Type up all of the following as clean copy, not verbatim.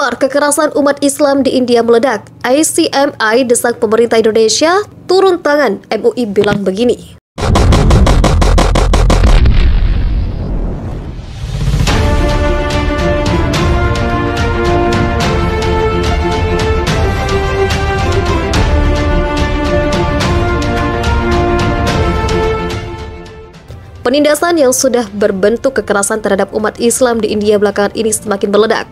War kekerasan umat Islam di India meledak. ICMI desak pemerintah Indonesia turun tangan. MUI bilang begini. Penindasan yang sudah berbentuk kekerasan terhadap umat Islam di India belakangan ini semakin meledak.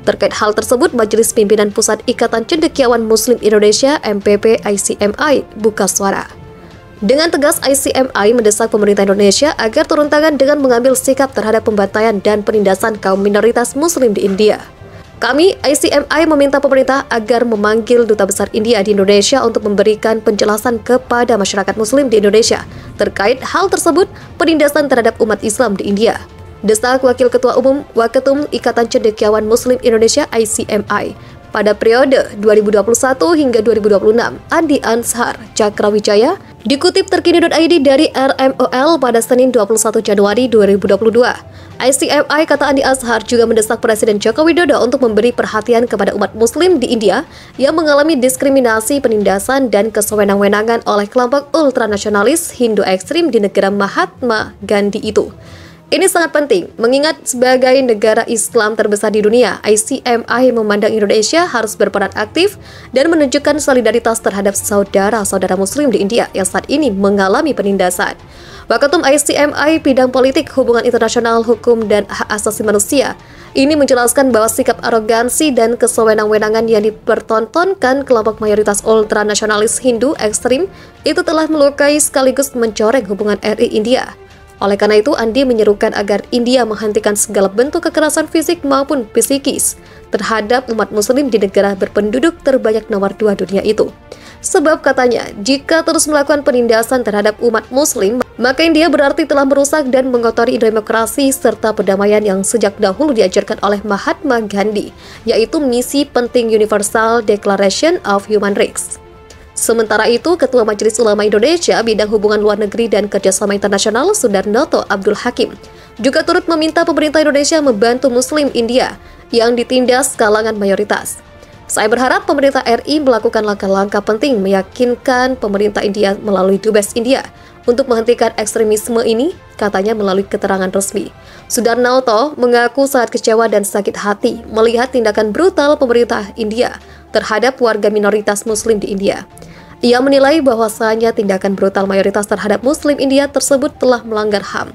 Terkait hal tersebut, Majelis Pimpinan Pusat Ikatan Cendekiawan Muslim Indonesia (MPP) ICMI buka suara. Dengan tegas, ICMI mendesak pemerintah Indonesia agar turun tangan dengan mengambil sikap terhadap pembantaian dan penindasan kaum minoritas Muslim di India. Kami, ICMI, meminta pemerintah agar memanggil Duta Besar India di Indonesia untuk memberikan penjelasan kepada masyarakat Muslim di Indonesia terkait hal tersebut, penindasan terhadap umat Islam di India. Desak Wakil Ketua Umum Waketum Ikatan Cendekiawan Muslim Indonesia ICMI pada periode 2021 hingga 2026, Andi Anshar Cakrawijaya, dikutip terkini.id dari RMOL pada Senin 21 Januari 2022. ICMI, kata Andi Anshar, juga mendesak Presiden Joko Widodo untuk memberi perhatian kepada umat Muslim di India yang mengalami diskriminasi, penindasan, dan kesewenang-wenangan oleh kelompok ultranasionalis Hindu ekstrim di negara Mahatma Gandhi itu. Ini sangat penting, mengingat sebagai negara Islam terbesar di dunia, ICMI memandang Indonesia harus berperan aktif dan menunjukkan solidaritas terhadap saudara-saudara Muslim di India yang saat ini mengalami penindasan. Waketum ICMI Bidang Politik, Hubungan Internasional, Hukum, dan Hak Asasi Manusia ini menjelaskan bahwa sikap arogansi dan kesewenang-wenangan yang dipertontonkan kelompok mayoritas ultranasionalis Hindu ekstrim itu telah melukai sekaligus mencoreng hubungan RI-India. Oleh karena itu, Andi menyerukan agar India menghentikan segala bentuk kekerasan fisik maupun psikis terhadap umat Muslim di negara berpenduduk terbanyak nomor 2 dunia itu. Sebab katanya, jika terus melakukan penindasan terhadap umat Muslim, maka India berarti telah merusak dan mengotori demokrasi serta perdamaian yang sejak dahulu diajarkan oleh Mahatma Gandhi, yaitu misi penting Universal Declaration of Human Rights. Sementara itu, Ketua Majelis Ulama Indonesia Bidang Hubungan Luar Negeri dan Kerjasama Internasional Sudarnoto Abdul Hakim juga turut meminta pemerintah Indonesia membantu Muslim India yang ditindas kalangan mayoritas. Saya berharap pemerintah RI melakukan langkah-langkah penting meyakinkan pemerintah India melalui Dubes India untuk menghentikan ekstremisme ini, katanya melalui keterangan resmi. Sudarnoto mengaku sangat kecewa dan sakit hati melihat tindakan brutal pemerintah India terhadap warga minoritas Muslim di India. Ia menilai bahwasanya tindakan brutal mayoritas terhadap Muslim India tersebut telah melanggar HAM.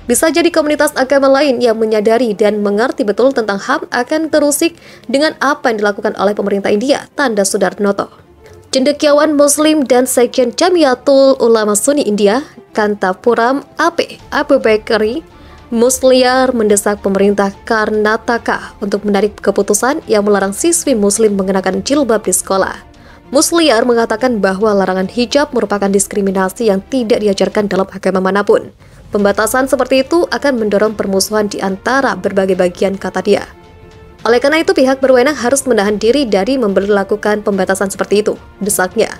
Bisa jadi komunitas agama lain yang menyadari dan mengerti betul tentang HAM akan terusik dengan apa yang dilakukan oleh pemerintah India, tanda Sudarnoto. Cendekiawan Muslim dan Sekjen Jamiatul Ulama Sunni India, Kantapuram AP Abu Bakari Musliar mendesak pemerintah Karnataka untuk menarik keputusan yang melarang siswi Muslim mengenakan jilbab di sekolah. Musliar mengatakan bahwa larangan hijab merupakan diskriminasi yang tidak diajarkan dalam agama manapun. Pembatasan seperti itu akan mendorong permusuhan di antara berbagai bagian, kata dia. Oleh karena itu, pihak berwenang harus menahan diri dari memberlakukan pembatasan seperti itu, desaknya.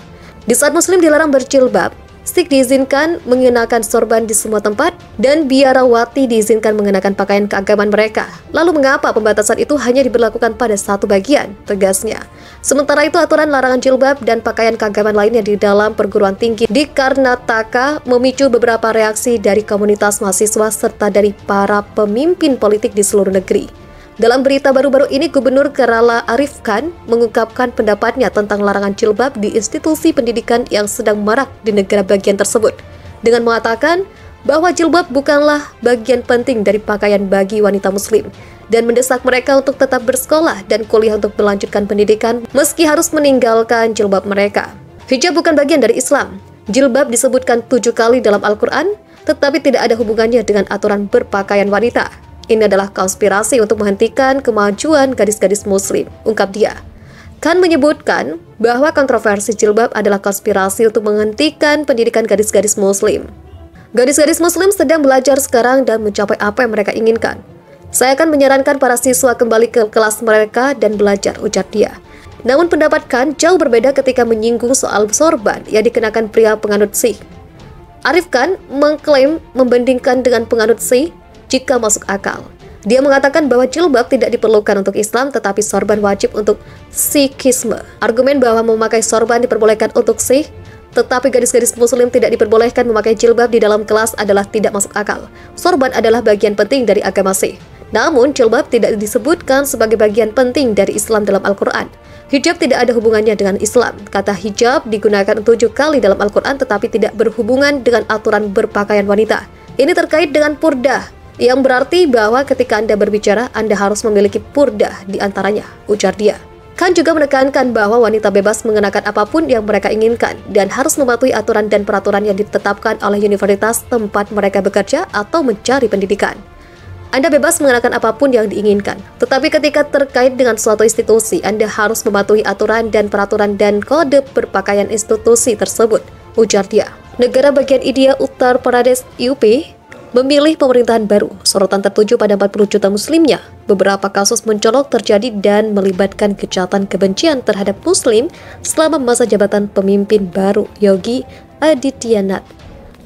Di saat Muslim dilarang berjilbab, Sikh diizinkan mengenakan sorban di semua tempat, dan biarawati diizinkan mengenakan pakaian keagamaan mereka. Lalu mengapa pembatasan itu hanya diberlakukan pada satu bagian, tegasnya. Sementara itu, aturan larangan jilbab dan pakaian keagamaan lainnya di dalam perguruan tinggi di Karnataka memicu beberapa reaksi dari komunitas mahasiswa serta dari para pemimpin politik di seluruh negeri. Dalam berita baru-baru ini, Gubernur Kerala Arif Khan mengungkapkan pendapatnya tentang larangan jilbab di institusi pendidikan yang sedang marak di negara bagian tersebut, dengan mengatakan bahwa jilbab bukanlah bagian penting dari pakaian bagi wanita Muslim, dan mendesak mereka untuk tetap bersekolah dan kuliah untuk melanjutkan pendidikan meski harus meninggalkan jilbab mereka. Hijab bukan bagian dari Islam. Jilbab disebutkan 7 kali dalam Al-Quran, tetapi tidak ada hubungannya dengan aturan berpakaian wanita. Ini adalah konspirasi untuk menghentikan kemajuan gadis-gadis Muslim, ungkap dia. Khan menyebutkan bahwa kontroversi jilbab adalah konspirasi untuk menghentikan pendidikan gadis-gadis Muslim. Gadis-gadis Muslim sedang belajar sekarang dan mencapai apa yang mereka inginkan. Saya akan menyarankan para siswa kembali ke kelas mereka dan belajar, ujar dia. Namun pendapat Khan jauh berbeda ketika menyinggung soal sorban yang dikenakan pria penganut Sikh. Arif Khan mengklaim membandingkan dengan penganut Sikh jika masuk akal. Dia mengatakan bahwa jilbab tidak diperlukan untuk Islam, tetapi sorban wajib untuk Sikhisme. Argumen bahwa memakai sorban diperbolehkan untuk Sikh, tetapi gadis-gadis muslim tidak diperbolehkan memakai jilbab di dalam kelas adalah tidak masuk akal. Sorban adalah bagian penting dari agama Sikh. Namun, jilbab tidak disebutkan sebagai bagian penting dari Islam dalam Al-Quran. Hijab tidak ada hubungannya dengan Islam. Kata hijab digunakan 7 kali dalam Al-Quran, tetapi tidak berhubungan dengan aturan berpakaian wanita. Ini terkait dengan purdah, yang berarti bahwa ketika Anda berbicara, Anda harus memiliki purdah di antaranya, ujar dia. Khan juga menekankan bahwa wanita bebas mengenakan apapun yang mereka inginkan dan harus mematuhi aturan dan peraturan yang ditetapkan oleh universitas tempat mereka bekerja atau mencari pendidikan. Anda bebas mengenakan apapun yang diinginkan, tetapi ketika terkait dengan suatu institusi, Anda harus mematuhi aturan dan peraturan dan kode berpakaian institusi tersebut, ujar dia. Negara bagian India Uttar Pradesh UP memilih pemerintahan baru. Sorotan tertuju pada 40 juta muslimnya. Beberapa kasus mencolok terjadi dan melibatkan kejahatan kebencian terhadap muslim selama masa jabatan pemimpin baru Yogi Adityanath.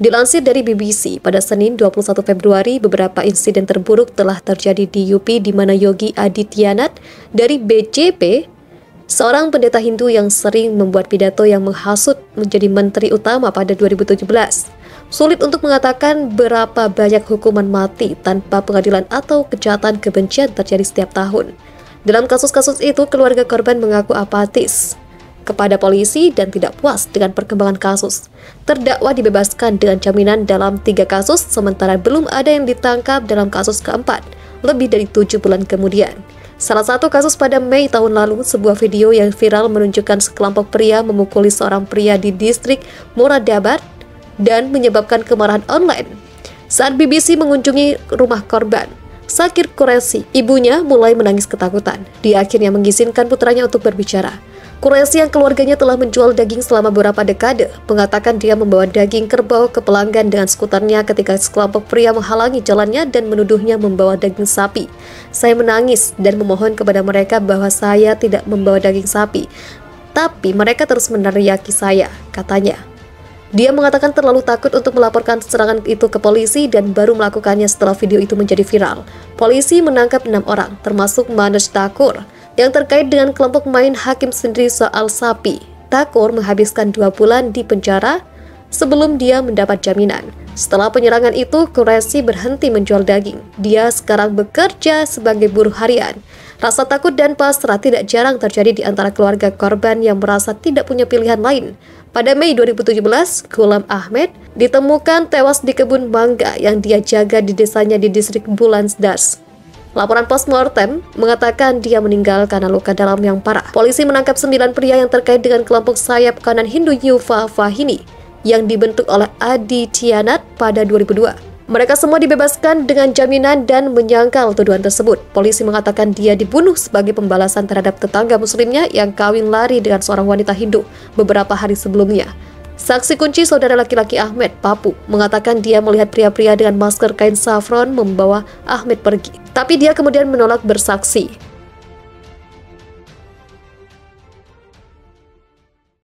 Dilansir dari BBC, pada Senin 21 Februari, beberapa insiden terburuk telah terjadi di UP di mana Yogi Adityanath dari BJP, seorang pendeta Hindu yang sering membuat pidato yang menghasut, menjadi menteri utama pada 2017. Sulit untuk mengatakan berapa banyak hukuman mati tanpa pengadilan atau kejahatan kebencian terjadi setiap tahun. Dalam kasus-kasus itu, keluarga korban mengaku apatis kepada polisi dan tidak puas dengan perkembangan kasus. Terdakwa dibebaskan dengan jaminan dalam 3 kasus, sementara belum ada yang ditangkap dalam kasus keempat, lebih dari 7 bulan kemudian. Salah satu kasus pada Mei tahun lalu, sebuah video yang viral menunjukkan sekelompok pria memukuli seorang pria di distrik Moradabad dan menyebabkan kemarahan online. Saat BBC mengunjungi rumah korban, Zakir Qureshi, ibunya mulai menangis ketakutan. Dia akhirnya mengizinkan putranya untuk berbicara. Qureshi yang keluarganya telah menjual daging selama beberapa dekade, mengatakan dia membawa daging kerbau ke pelanggan dengan skuternya ketika sekelompok pria menghalangi jalannya dan menuduhnya membawa daging sapi. Saya menangis dan memohon kepada mereka bahwa saya tidak membawa daging sapi, tapi mereka terus meneriaki saya, katanya. Dia mengatakan terlalu takut untuk melaporkan serangan itu ke polisi dan baru melakukannya setelah video itu menjadi viral. Polisi menangkap 6 orang, termasuk Manoj Thakur, yang terkait dengan kelompok main hakim sendiri soal sapi. Thakur menghabiskan 2 bulan di penjara sebelum dia mendapat jaminan. Setelah penyerangan itu, Qureshi berhenti menjual daging. Dia sekarang bekerja sebagai buruh harian. Rasa takut dan pasrah tidak jarang terjadi di antara keluarga korban yang merasa tidak punya pilihan lain. Pada Mei 2017, Ghulam Ahmed ditemukan tewas di kebun mangga yang dia jaga di desanya di distrik Bulandsdars. Laporan postmortem mengatakan dia meninggal karena luka dalam yang parah. Polisi menangkap 9 pria yang terkait dengan kelompok sayap kanan Hindu Yuva Vahini yang dibentuk oleh Adityanath pada 2002. Mereka semua dibebaskan dengan jaminan dan menyangkal tuduhan tersebut. Polisi mengatakan dia dibunuh sebagai pembalasan terhadap tetangga muslimnya yang kawin lari dengan seorang wanita Hindu beberapa hari sebelumnya. Saksi kunci saudara laki-laki Ahmed, Papu, mengatakan dia melihat pria-pria dengan masker kain saffron membawa Ahmed pergi. Tapi dia kemudian menolak bersaksi.